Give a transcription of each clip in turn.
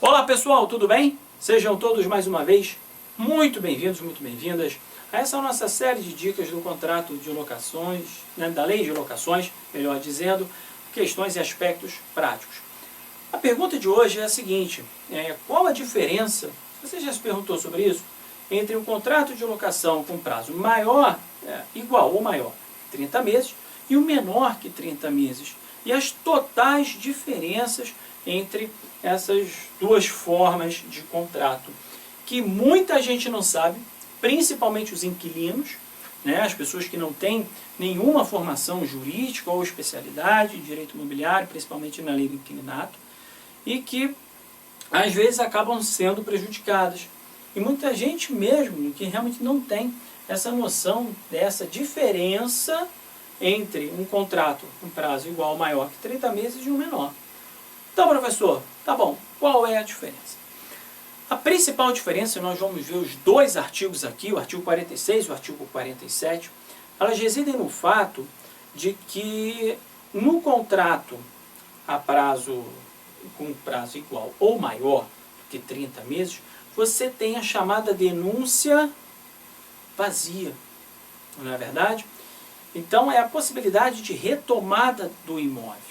Olá pessoal, tudo bem? Sejam todos mais uma vez muito bem-vindos, muito bem-vindas a essa nossa série de dicas do contrato de locações, da lei de locações, melhor dizendo, questões e aspectos práticos. A pergunta de hoje é a seguinte, qual a diferença, você já se perguntou sobre isso, entre um contrato de locação com prazo maior, igual ou maior, 30 meses, e o menor que 30 meses, e as totais diferenças entre essas duas formas de contrato, que muita gente não sabe, principalmente os inquilinos, as pessoas que não têm nenhuma formação jurídica ou especialidade em direito imobiliário, principalmente na lei do inquilinato, e que às vezes acabam sendo prejudicadas. E muita gente mesmo que realmente não tem essa noção dessa diferença entre um contrato com prazo igual ou maior que 30 meses e um menor. Então, professor, tá bom, qual é a diferença? A principal diferença, nós vamos ver os dois artigos aqui, o artigo 46 e o artigo 47, elas residem no fato de que no contrato a prazo, com prazo igual ou maior que 30 meses, você tem a chamada denúncia vazia, não é verdade? Então, é a possibilidade de retomada do imóvel.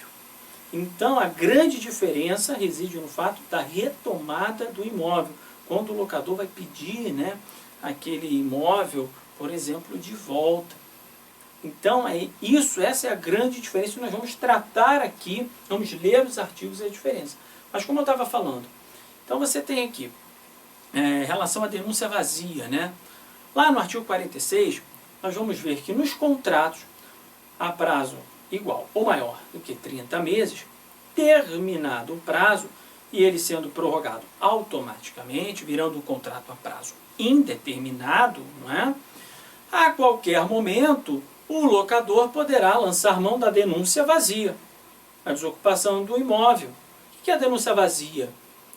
Então, a grande diferença reside no fato da retomada do imóvel, quando o locador vai pedir aquele imóvel, por exemplo, de volta. Então, essa é a grande diferença que nós vamos tratar aqui, vamos ler os artigos e a diferença. Mas como eu estava falando, então você tem aqui, em relação à denúncia vazia, lá no artigo 46, nós vamos ver que nos contratos a prazo igual ou maior do que 30 meses, terminado o prazo e ele sendo prorrogado automaticamente, virando um contrato a prazo indeterminado, a qualquer momento o locador poderá lançar mão da denúncia vazia, a desocupação do imóvel. O que é a denúncia vazia?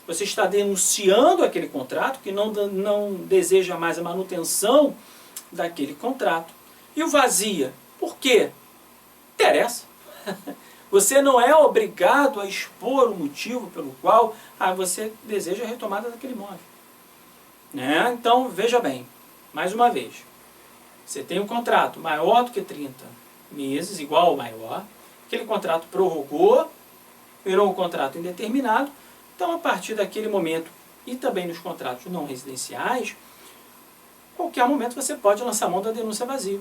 Você está denunciando aquele contrato que não deseja mais a manutenção daquele contrato. E o vazia? Por quê? Interessa. Você não é obrigado a expor o motivo pelo qual você deseja a retomada daquele imóvel. Então, veja bem, mais uma vez, você tem um contrato maior do que 30 meses, igual ou maior, aquele contrato prorrogou, virou um contrato indeterminado, então a partir daquele momento, e também nos contratos não residenciais, qualquer momento você pode lançar mão da denúncia vazia.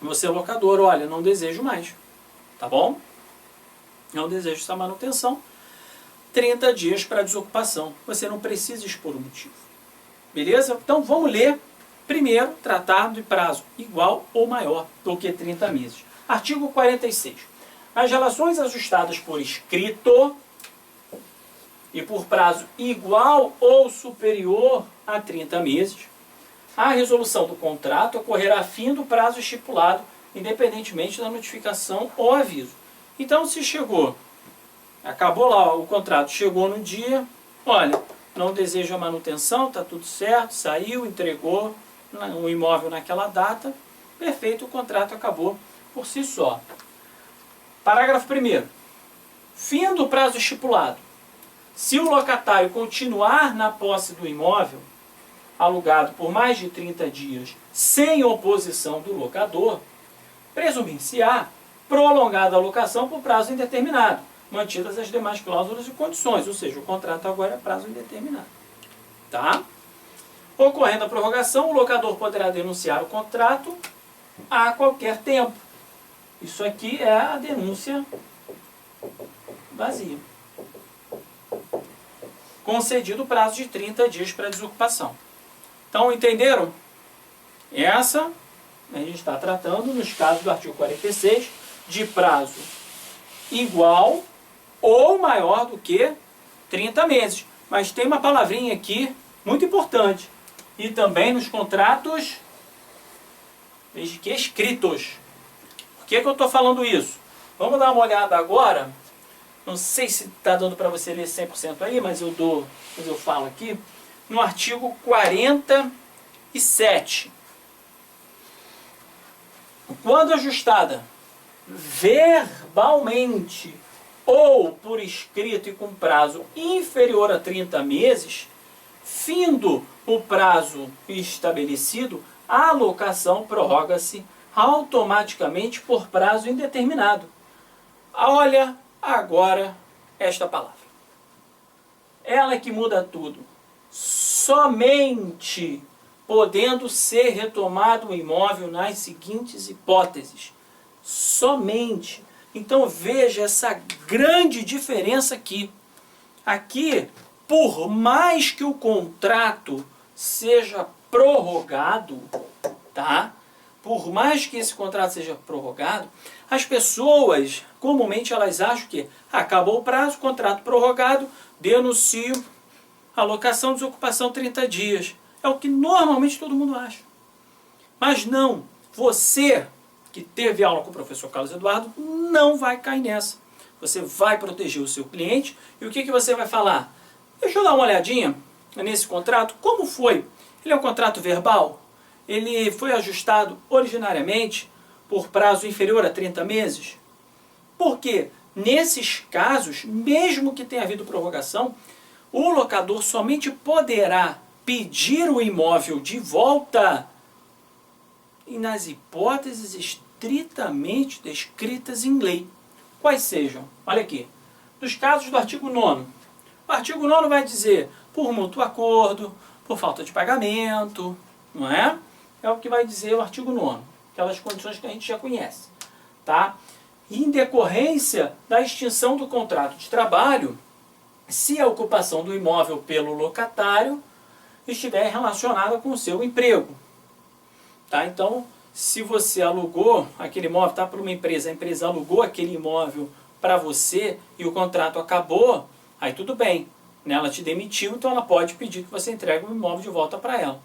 Você, locador, olha, não desejo mais, tá bom? Não desejo essa manutenção. 30 dias para desocupação. Você não precisa expor o motivo. Beleza? Então vamos ler primeiro, tratar de prazo igual ou maior do que 30 meses. Artigo 46. As relações ajustadas por escrito e por prazo igual ou superior a 30 meses, a resolução do contrato ocorrerá a fim do prazo estipulado, independentemente da notificação ou aviso. Então, se acabou lá o contrato, chegou no dia, olha, não desejo a manutenção, está tudo certo, saiu, entregou o imóvel naquela data, perfeito, o contrato acabou por si só. Parágrafo 1º. Fim do prazo estipulado. Se o locatário continuar na posse do imóvel, alugado por mais de 30 dias, sem oposição do locador, presumir-se-á prolongada a locação por prazo indeterminado, mantidas as demais cláusulas e condições, ou seja, o contrato agora é prazo indeterminado. Tá? Ocorrendo a prorrogação, o locador poderá denunciar o contrato a qualquer tempo. Isso aqui é a denúncia vazia. Concedido o prazo de 30 dias para desocupação. Então, entenderam? Essa a gente está tratando, nos casos do artigo 46, de prazo igual ou maior do que 30 meses. Mas tem uma palavrinha aqui muito importante. E também nos contratos, veja que escritos. Por que eu estou falando isso? Vamos dar uma olhada agora. Não sei se está dando para você ler 100% aí, mas eu falo aqui. No artigo 47. Quando ajustada verbalmente ou por escrito e com prazo inferior a 30 meses, findo o prazo estabelecido, a locação prorroga-se automaticamente por prazo indeterminado. Olha agora esta palavra. Ela é que muda tudo. Somente podendo ser retomado o imóvel nas seguintes hipóteses. Somente. Então veja essa grande diferença aqui. Aqui, por mais que o contrato seja prorrogado, tá? Por mais que esse contrato seja prorrogado, as pessoas, comumente, elas acham que acabou o prazo, contrato prorrogado, denuncio a locação, desocupação 30 dias. É o que normalmente todo mundo acha. Mas não, você que teve aula com o professor Carlos Eduardo não vai cair nessa. Você vai proteger o seu cliente e o que você vai falar? Deixa eu dar uma olhadinha nesse contrato. Como foi? Ele é um contrato verbal? Ele foi ajustado originariamente por prazo inferior a 30 meses? Porque nesses casos, mesmo que tenha havido prorrogação, o locador somente poderá pedir o imóvel de volta e nas hipóteses estritamente descritas em lei. Quais sejam? Olha aqui. Nos casos do artigo 9º. O artigo 9º vai dizer por mútuo acordo, por falta de pagamento, não é? É o que vai dizer o artigo 9º. Aquelas condições que a gente já conhece. Tá? Em decorrência da extinção do contrato de trabalho, se a ocupação do imóvel pelo locatário estiver relacionada com o seu emprego. Tá? Então, se você alugou aquele imóvel, tá, para uma empresa, a empresa alugou aquele imóvel para você e o contrato acabou, aí tudo bem. Né? Ela te demitiu, então ela pode pedir que você entregue o imóvel de volta para ela.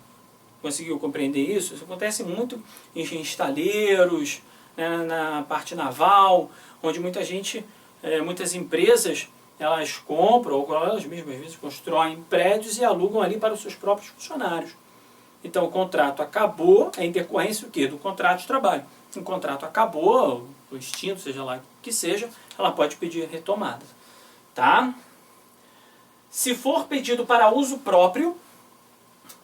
Conseguiu compreender isso? Isso acontece muito em estaleiros, né, na parte naval, onde muita gente, muitas empresas, elas compram, ou elas mesmas às vezes constroem prédios e alugam ali para os seus próprios funcionários. Então o contrato acabou, é em decorrência do quê? Do contrato de trabalho. Se o contrato acabou, ou extinto, seja lá o que seja, ela pode pedir retomada. Tá? Se for pedido para uso próprio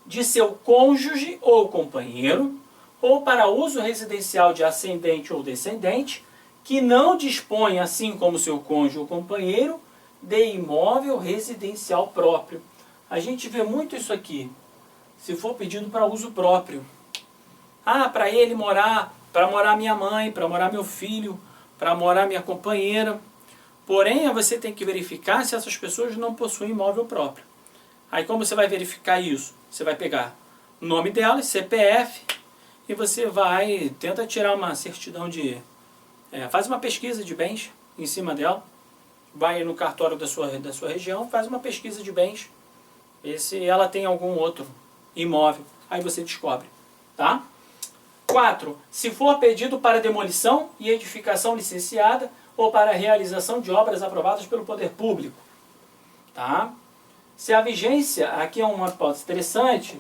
de seu cônjuge ou companheiro, ou para uso residencial de ascendente ou descendente, que não dispõe, assim como seu cônjuge ou companheiro, de imóvel residencial próprio. A gente vê muito isso aqui. Se for pedido para uso próprio. Ah, para ele morar, para morar minha mãe, para morar meu filho, para morar minha companheira. Porém, você tem que verificar se essas pessoas não possuem imóvel próprio. Aí como você vai verificar isso? Você vai pegar o nome delas, CPF, e você vai, tenta tirar uma certidão de... faz uma pesquisa de bens em cima dela. Vai no cartório da sua região, faz uma pesquisa de bens. Vê se ela tem algum outro imóvel. Aí você descobre. Tá? 4. Se for pedido para demolição e edificação licenciada ou para realização de obras aprovadas pelo poder público. Tá? Se a vigência, aqui é uma hipótese interessante,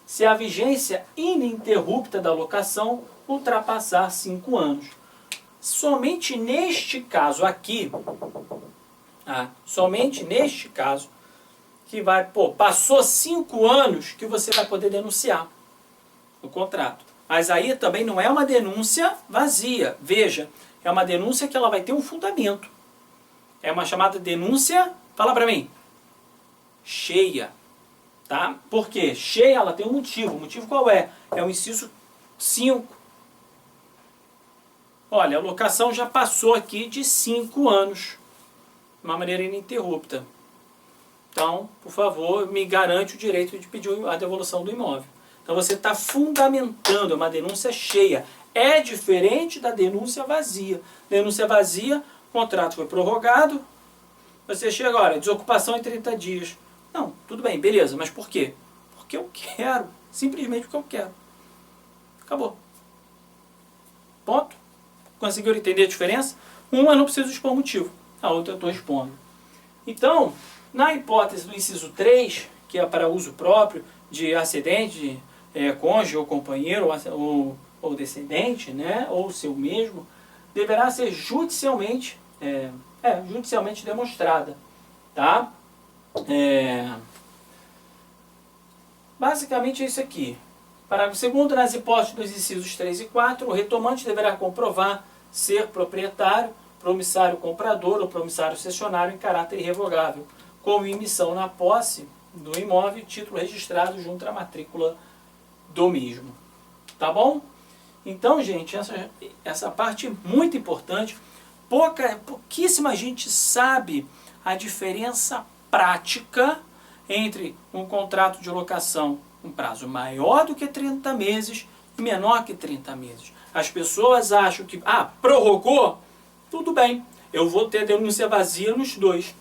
se a vigência ininterrupta da locação ultrapassar 5 anos. Somente neste caso aqui, somente neste caso, que vai, passou 5 anos que você vai poder denunciar o contrato. Mas aí também não é uma denúncia vazia. Veja, é uma denúncia que ela vai ter um fundamento. É uma chamada denúncia, fala para mim, cheia. Tá? Por quê? Cheia, ela tem um motivo. O motivo qual é? É o inciso 5. Olha, a locação já passou aqui de 5 anos. De uma maneira ininterrupta. Então, por favor, me garante o direito de pedir a devolução do imóvel. Então você está fundamentando, é uma denúncia cheia. É diferente da denúncia vazia. Denúncia vazia, o contrato foi prorrogado, você chega agora, desocupação em 30 dias. Não, tudo bem, beleza, mas por quê? Porque eu quero, simplesmente porque eu quero. Acabou. Ponto. Conseguiram entender a diferença? Uma eu não preciso expor motivo, a outra eu estou expondo. Então, na hipótese do inciso 3, que é para uso próprio de ascendente, cônjuge ou companheiro ou descendente, né, ou seu mesmo, deverá ser judicialmente judicialmente demonstrada, tá? Basicamente é isso aqui. Parágrafo 2º, nas hipóteses dos incisos 3 e 4, o retomante deverá comprovar ser proprietário, promissário comprador ou promissário cessionário em caráter irrevogável, com emissão na posse do imóvel e título registrado junto à matrícula do mesmo. Tá bom? Então, gente, essa parte é muito importante. Pouquíssima gente sabe a diferença prática entre um contrato de locação com prazo maior do que 30 meses e menor que 30 meses. As pessoas acham que, prorrogou? Tudo bem, eu vou ter denúncia vazia nos dois.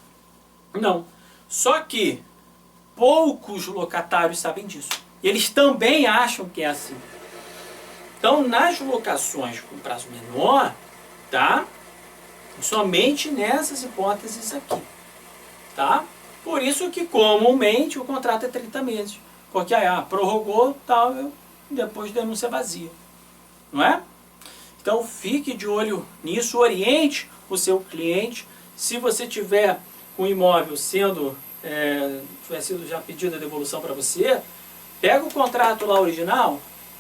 Não. Só que poucos locatários sabem disso. E eles também acham que é assim. Então, nas locações com prazo menor, tá? Somente nessas hipóteses aqui, tá? Por isso que comumente o contrato é 30 meses. Porque prorrogou, tal, depois denúncia vazia. Não é? Então fique de olho nisso, oriente o seu cliente. Se você tiver com o imóvel tiver sido já pedido a devolução para você, pega o contrato lá original,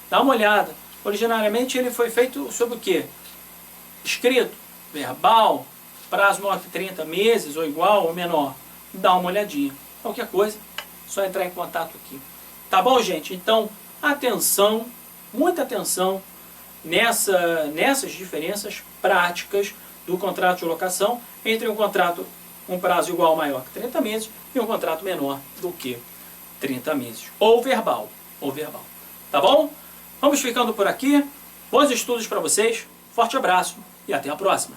dá uma olhada. Originariamente ele foi feito sobre o quê? Escrito, verbal, prazo maior que 30 meses, ou igual ou menor. Dá uma olhadinha. Qualquer coisa, só entrar em contato aqui. Tá bom, gente? Então, atenção, muita atenção nessas diferenças práticas do contrato de locação entre um contrato com prazo igual ou maior que 30 meses e um contrato menor do que 30 meses. Ou verbal. Tá bom? Vamos ficando por aqui. Bons estudos para vocês. Forte abraço e até a próxima.